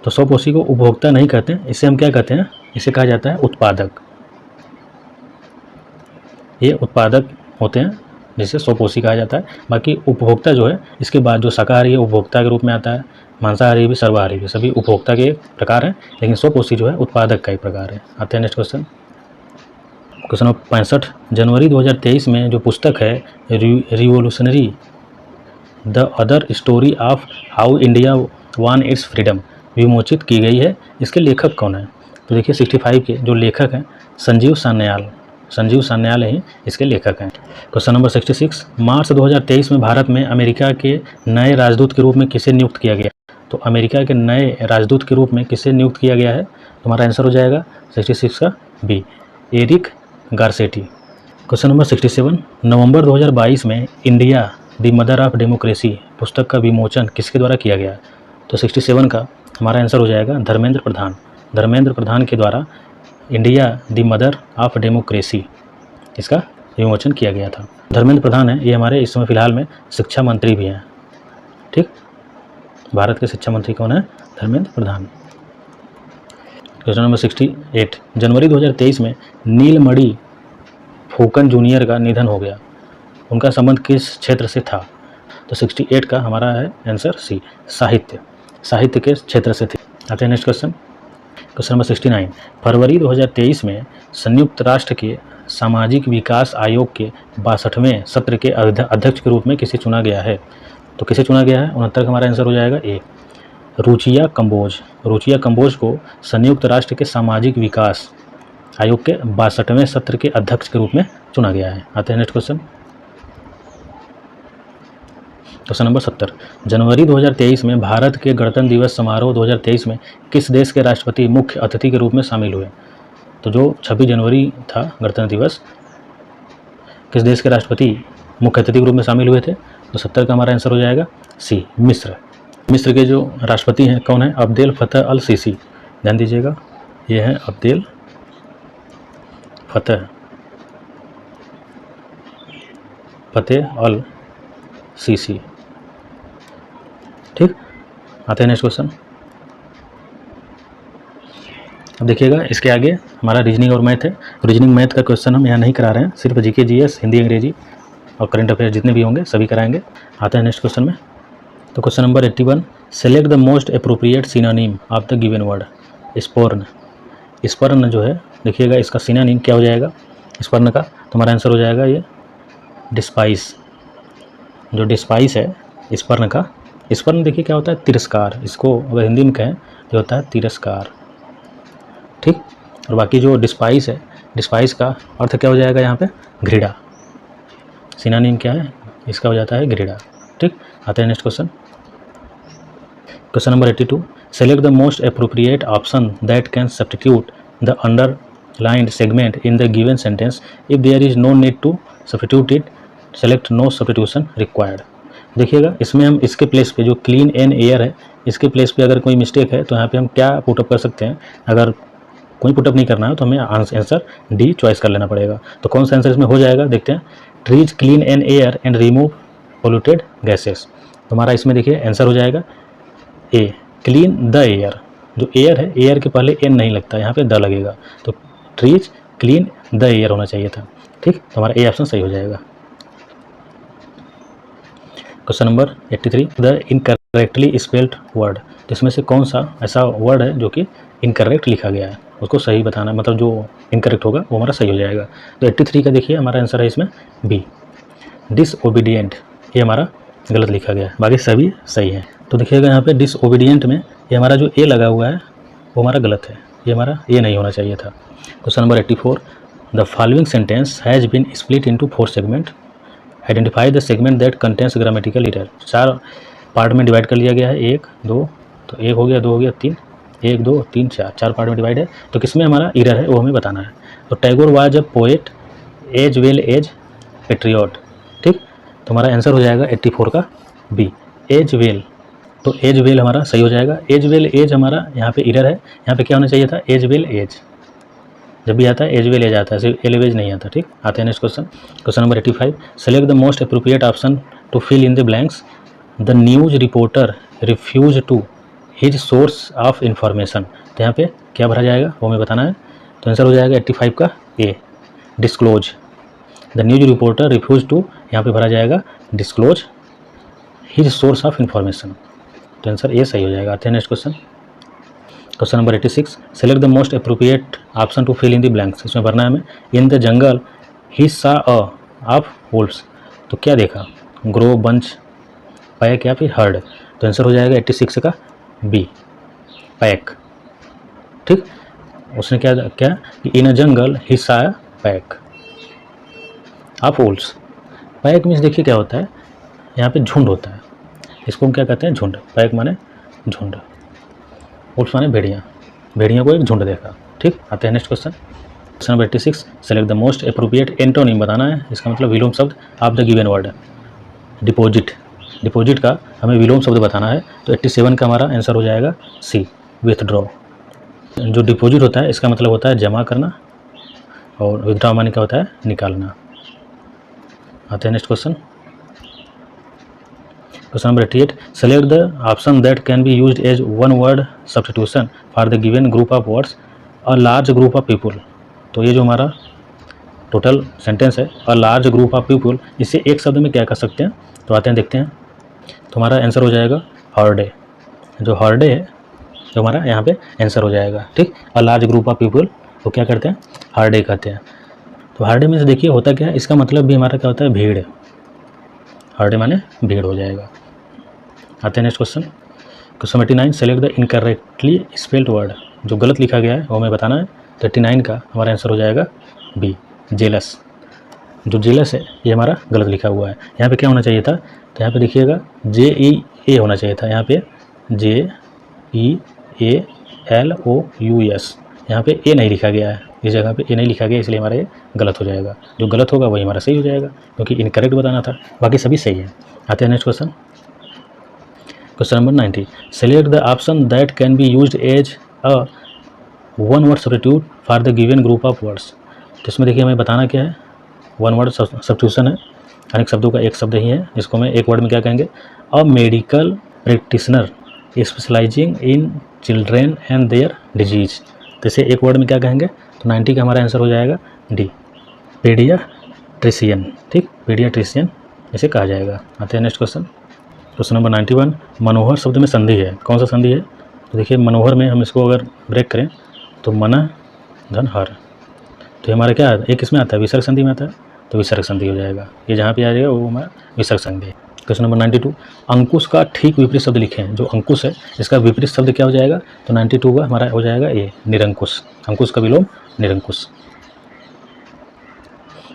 तो स्वपोषी को उपभोक्ता नहीं कहते हैं, इसे हम क्या कहते हैं, इसे कहा जाता है उत्पादक। ये उत्पादक होते हैं जिसे स्वपोषी कहा जाता है। बाकी उपभोक्ता जो है, इसके बाद जो शाकाहारी है उपभोक्ता के रूप में आता है, मांसाहारी भी, सर्वाहारी भी, सभी उपभोक्ता के प्रकार हैं, लेकिन स्वपोषी जो है उत्पादक का ही प्रकार है। आते हैं नेक्स्ट क्वेश्चन। क्वेश्चन नंबर 65, जनवरी 2023 में जो पुस्तक है revolutionary the other story of how India won its freedom विमोचित की गई है, इसके लेखक कौन है? तो देखिए 65 के जो लेखक हैं संजीव सान्याल ही इसके लेखक हैं। क्वेश्चन नंबर 66, मार्च 2023 में भारत में अमेरिका के नए राजदूत के रूप में किसे नियुक्त किया गया? तो अमेरिका के नए राजदूत के रूप में किसे नियुक्त किया गया है? तो हमारा आंसर हो जाएगा 66 का B, Eric Garcetti. Question number 67, नवंबर 2022 में India the Mother of Democracy पुस्तक का विमोचन किसके द्वारा किया गया? तो 67 का हमारा आंसर हो जाएगा धर्मेंद्र प्रधान के द्वारा India the Mother of democracy इसका विमोचन किया गया था। धर्मेंद्र प्रधान है, ये हमारे इस समय फिलहाल में शिक्षा मंत्री भी हैं। ठीक, भारत के शिक्षा मंत्री कौन है? धर्मेंद्र प्रधान। क्वेश्चन नंबर 68, जनवरी 2023 में नीलमणि फूकन जूनियर का निधन हो गया, उनका संबंध किस क्षेत्र से था? तो 68 का हमारा है आंसर सी, साहित्य के क्षेत्र से थे। आते हैं नेक्स्ट क्वेश्चन। क्वेश्चन नंबर 69, फरवरी 2023 में संयुक्त राष्ट्र के सामाजिक विकास आयोग के 62वें सत्र के अध्यक्ष के रूप में किसे चुना गया है? तो किसे चुना गया है? 69 का हमारा आंसर हो जाएगा ए, रुचिया कंबोज को संयुक्त राष्ट्र के सामाजिक विकास आयोग के 62वें सत्र के अध्यक्ष के रूप में चुना गया है। आते हैं नेक्स्ट क्वेश्चन। क्वेश्चन नंबर 70, जनवरी 2023 में भारत के गणतंत्र दिवस समारोह 2023 में किस देश के राष्ट्रपति मुख्य अतिथि के रूप में शामिल हुए? तो जो 26 जनवरी था गणतंत्र दिवस, किस देश के राष्ट्रपति मुख्य अतिथि के रूप में शामिल हुए थे? तो 70 का हमारा आंसर हो जाएगा सी, मिस्र के जो राष्ट्रपति हैं कौन है? अब्देल फतेह अल सीसी। ध्यान दीजिएगा, ये है अब्देल फतेह अल सीसी। ठीक, आते हैं नेक्स्ट क्वेश्चन। अब देखिएगा इसके आगे हमारा रीजनिंग और मैथ है। रीजनिंग मैथ का क्वेश्चन हम यहाँ नहीं करा रहे हैं, सिर्फ जीके जीएस, हिंदी अंग्रेजी और करंट अफेयर जितने भी होंगे सभी कराएंगे। आते हैं नेक्स्ट क्वेश्चन में। तो question number 81, select the most appropriate synonym of the given word spurn जो है, देखिएगा इसका सिनोनिम क्या हो जाएगा स्पर्ण का? तो हमारा आंसर हो जाएगा ये डिस्पाइस। जो डिस्पाइस है स्पर्ण का, स्पर्ण देखिए क्या होता है? तिरस्कार। इसको अगर हिंदी में कहें तो होता है तिरस्कार। ठीक, और बाकी जो डिस्पाइस है, डिस्पाइस का अर्थ क्या हो जाएगा यहाँ पे? घृणा। सिनोनिम क्या है इसका? हो जाता है घृणा। ठीक, आते हैं next question. Question number 82, select the most appropriate option that can substitute the underlined segment in the given sentence if there is no need to substitute it, select no substitution required. देखिएगा इसमें हम इसके place पे जो clean and air है, इसके place पे अगर कोई मिस्टेक है तो यहाँ पे हम क्या पुटअप कर सकते हैं? अगर कोई पुटअप नहीं करना है तो हमें आंसर डी चॉइस कर लेना पड़ेगा। तो कौन सा आंसर इसमें हो जाएगा देखते हैं। Trees clean and air and remove polluted gases. तो हमारा इसमें देखिए आंसर हो जाएगा ए, क्लीन द एयर। जो एयर है, एयर के पहले एन नहीं लगता, यहाँ पे द लगेगा, तो ट्रीज क्लीन द एयर होना चाहिए था। ठीक, तो हमारा ए ऑप्शन सही हो जाएगा। Question number 83, the incorrectly spelled word. तो इसमें से कौन सा ऐसा वर्ड है जो कि इनकरेक्ट लिखा गया है, उसको सही बताना, मतलब जो इनकरेक्ट होगा वो हमारा सही हो जाएगा। तो 83 का देखिए हमारा आंसर है इसमें बी, डिसओबीडिएंट। ये हमारा गलत लिखा गया है, बाकी सभी सही है। तो देखिएगा यहाँ पे डिसओबीडिएंट में ये हमारा जो ए लगा हुआ है वो हमारा गलत है, ये हमारा ए नहीं होना चाहिए था। Question number 84, the following sentence has been split into 4 segment, identify the segment that contains grammatical error. 4 part में डिवाइड कर लिया गया है, 1 2, तो 1 हो गया, 2 हो गया, 3, 1 2 3 4, 4 पार्ट में डिवाइड है। तो किसमें हमारा एरर है वो हमें बताना है। तो Tagore was a poet as well as patriot. ठीक, तो हमारा आंसर हो जाएगा 84 का बी, एज वेल। तो एज वेल हमारा सही हो जाएगा। एज वेल एज हमारा यहाँ पे एरर है, यहाँ पे क्या होना चाहिए था? As well as. जब भी आता है एज वे ले जाता है, सिर्फ एलिवेज नहीं आता। ठीक, आते हैं next question. Question number 85, select the most appropriate option to fill in the blanks. The news reporter refuse to his source of information. तो यहाँ पे क्या भरा जाएगा वो हमें बताना है। तो आंसर हो जाएगा 85 का A, disclose. The news reporter refuse to, यहाँ पे भरा जाएगा disclose his source of information. तो आंसर ए सही हो जाएगा। आते हैं next question. Question number 86, select the most appropriate option to fill in the blanks. इसमें भरना है हमें, इन द जंगल ही सा अ ऑफ वुल्व्स। तो क्या देखा, ग्रो, बंच, पैक या फिर हर्ड। तो आंसर हो जाएगा 86 का बी, पैक। ठीक, उसने क्या क्या कि इन अ जंगल ही सा pack of Wolves. Pack means देखिए क्या होता है, यहाँ पे झुंड होता है, इसको हम क्या कहते हैं, झुंड। पैक माने झुंड, वुल्व्स माने भेड़िया, भेड़िया को एक झुंड देखा। ठीक, आते हैं next question. Question number 86, select the most appropriate antonym बताना है। इसका मतलब विलोम शब्द of the given word. Deposit, deposit का हमें विलोम शब्द बताना है। तो 87 का हमारा आंसर हो जाएगा सी, विथड्रॉ। जो डिपॉजिट होता है इसका मतलब होता है जमा करना, और विथड्रॉ माने क्या होता है, निकालना। आते हैं next question. Question number 88, select the option that can be used as one word substitution for the given group of words a large group of people. तो ये जो हमारा टोटल सेंटेंस है, a large group of people, इसे एक शब्द में क्या कर सकते हैं। तो आते हैं देखते हैं। तो हमारा आंसर हो जाएगा हॉर्डे। जो हॉर्डे है जो हमारा यहाँ पे आंसर हो जाएगा। ठीक, अ लार्ज ग्रुप ऑफ पीपल तो क्या करते हैं, हॉर्डे कहते हैं। तो हॉर्डे में से देखिए होता क्या है, इसका मतलब भी हमारा क्या होता है, भीड़। हॉर्डे माने भीड़ हो जाएगा। आते हैं next question. Question 89, select the incorrectly spelled word. जो गलत लिखा गया है वो हमें बताना है। 39 का हमारा आंसर हो जाएगा बी, जेलस। जो जेलस है ये हमारा गलत लिखा हुआ है। यहाँ पे क्या होना चाहिए था, तो यहाँ पे देखिएगा JEA होना चाहिए था। यहाँ पे JEALOUS, यहाँ पे ए नहीं लिखा गया है, इस जगह पे ए नहीं लिखा गया, इसलिए हमारा ये गलत हो जाएगा। जो गलत होगा वही हमारा सही हो जाएगा, क्योंकि इनकरेक्ट बताना था, बाकी सभी सही है। आते हैं next question. Question number 90, select the option that can be used as a one word substitute for the given group of words. तो इसमें देखिए हमें बताना क्या है, वन वर्ड सब्स्टिट्यूशन है, अनेक शब्दों का एक शब्द ही है, इसको मैं एक वर्ड में क्या कहेंगे, a medical practitioner specialising in children and their disease. तो इसे एक वर्ड में क्या कहेंगे, तो 90 का हमारा आंसर हो जाएगा डी, पीडियाट्रिशियन। ठीक, पीडियाट्रिशियन इसे कहा जाएगा। आते हैं नेक्स्ट क्वेश्चन। क्वेश्चन नंबर 91, मनोहर शब्द में संधि है, कौन सा संधि है। तो देखिए मनोहर में हम इसको अगर ब्रेक करें तो मना धन हर, तो हमारा क्या है, एक इसमें आता है विसर्ग संधि में आता है, तो विसर्ग संधि हो जाएगा। ये जहाँ पे आ जाएगा वो हमारा विसर्ग संधि है। क्वेश्चन नंबर 92, अंकुश का ठीक विपरीत शब्द लिखें। जो अंकुश है इसका विपरीत शब्द क्या हो जाएगा, तो 92 का हमारा हो जाएगा ए, निरंकुश। अंकुश का विलोम निरंकुश।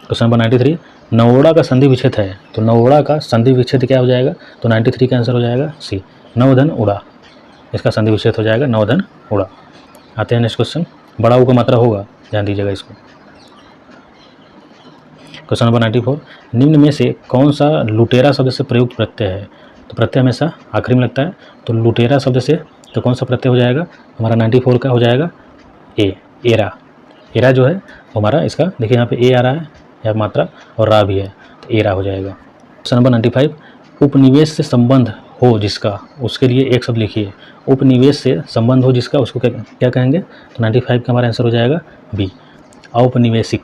क्वेश्चन नंबर 93, नवोड़ा का संधि विच्छेद है। तो नवोड़ा का संधि विच्छेद क्या हो जाएगा, तो 93 का आंसर हो जाएगा सी, नवधन उड़ा। इसका संधि विच्छेद हो जाएगा नवधन उड़ा। आते हैं नेक्स्ट क्वेश्चन। बड़ा ऊ का मात्रा होगा, ध्यान दीजिएगा इसको। क्वेश्चन नंबर 94, निम्न में से कौन सा लुटेरा शब्द से प्रयुक्त प्रत्यय है। तो प्रत्यय हमेशा आखिरी में लगता है, तो लुटेरा शब्द से तो कौन सा प्रत्यय हो जाएगा, हमारा 94 का हो जाएगा ए, एरा। एरा जो है हमारा, इसका देखिए यहाँ पे ए आ रहा है या मात्रा, और रा भी है, तो एरा हो जाएगा। क्वेश्चन नंबर 95, उपनिवेश से संबंध हो जिसका, उसके लिए एक शब्द लिखिए। उपनिवेश से संबंध हो जिसका, उसको क्या कहेंगे, तो 95 का हमारा आंसर हो जाएगा बी, औपनिवेशिक।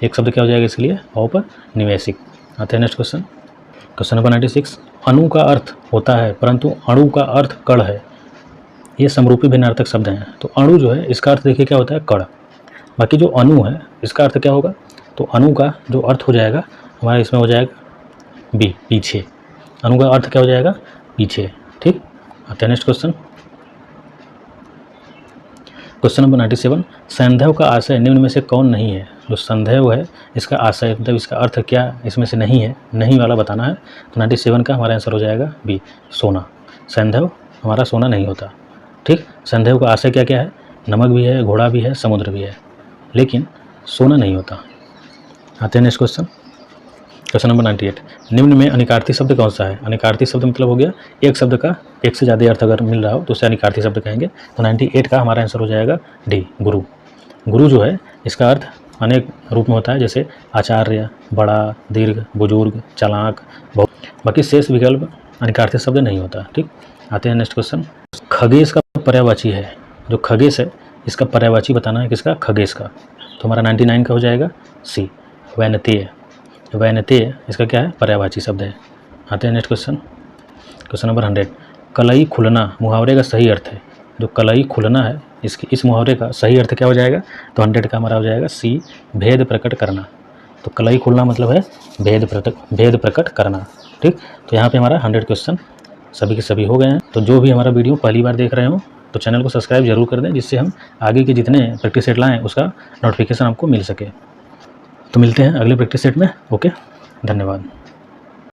एक शब्द क्या हो जाएगा इसके लिए, औपनिवेशिक। आते हैं नेक्स्ट क्वेश्चन। क्वेश्चन नंबर 96, अणु का अर्थ होता है परंतु अणु का अर्थ कण है। ये समरूपी भिन्नार्थक शब्द हैं। तो अणु जो है इसका अर्थ देखिए क्या होता है, कण। बाकी जो अणु है इसका अर्थ क्या होगा, तो अणु का जो अर्थ हो जाएगा हमारा इसमें हो जाएगा बी, पीछे। अणु का अर्थ क्या हो जाएगा, पीछे। ठीक, आते हैं नेक्स्ट क्वेश्चन। क्वेश्चन नंबर 97, संदेह का आशय निम्न में से कौन नहीं है। जो संदेह है इसका आशय मतलब इसका अर्थ क्या इसमें से नहीं है, नहीं वाला बताना है। तो 97 का हमारा आंसर हो जाएगा बी, सोना। संदेह हमारा सोना नहीं होता। ठीक, संदेह का आशय क्या क्या है, नमक भी है, घोड़ा भी है, समुद्र भी है, लेकिन सोना नहीं होता। आते हैं नेक्स्ट क्वेश्चन। क्वेश्चन नंबर 98, निम्न में अनिकार्थी शब्द कौन सा है। अनिकार्थी शब्द मतलब हो गया एक शब्द का एक से ज़्यादा अर्थ अगर मिल रहा हो तो उसे अनिकार्थी शब्द कहेंगे। तो 98 का हमारा आंसर हो जाएगा डी, गुरु। गुरु जो है इसका अर्थ अनेक रूप में होता है, जैसे आचार्य, बड़ा, दीर्घ, बुजुर्ग, चालाक, बहुत। बाकी शेष विकल्प अनिकार्थी शब्द नहीं होता। ठीक, आते हैं नेक्स्ट क्वेश्चन। खगेश का पर्यायवाची है, जो खगेश है इसका पर्यायवाची बताना है किसका, खगेश का। तो हमारा 99 का हो जाएगा सी, वैनतेय। वैनतेय इसका क्या है, पर्यायवाची शब्द है। आते हैं नेक्स्ट क्वेश्चन, क्वेश्चन नंबर 100। कलई खुलना मुहावरे का सही अर्थ है, जो कलई खुलना है इस मुहावरे का सही अर्थ क्या हो जाएगा, तो 100 का हमारा हो जाएगा सी, भेद प्रकट करना। तो कलई खुलना मतलब है भेद प्रकट करना। ठीक, तो यहाँ पे हमारा 100 क्वेश्चन सभी के सभी हो गए हैं। तो जो भी हमारा वीडियो पहली बार देख रहे हो तो चैनल को सब्सक्राइब जरूर कर दें, जिससे हम आगे के जितने प्रैक्टिस सेट लाएँ उसका नोटिफिकेशन आपको मिल सके। तो मिलते हैं अगले प्रैक्टिस सेट में। ओके, धन्यवाद।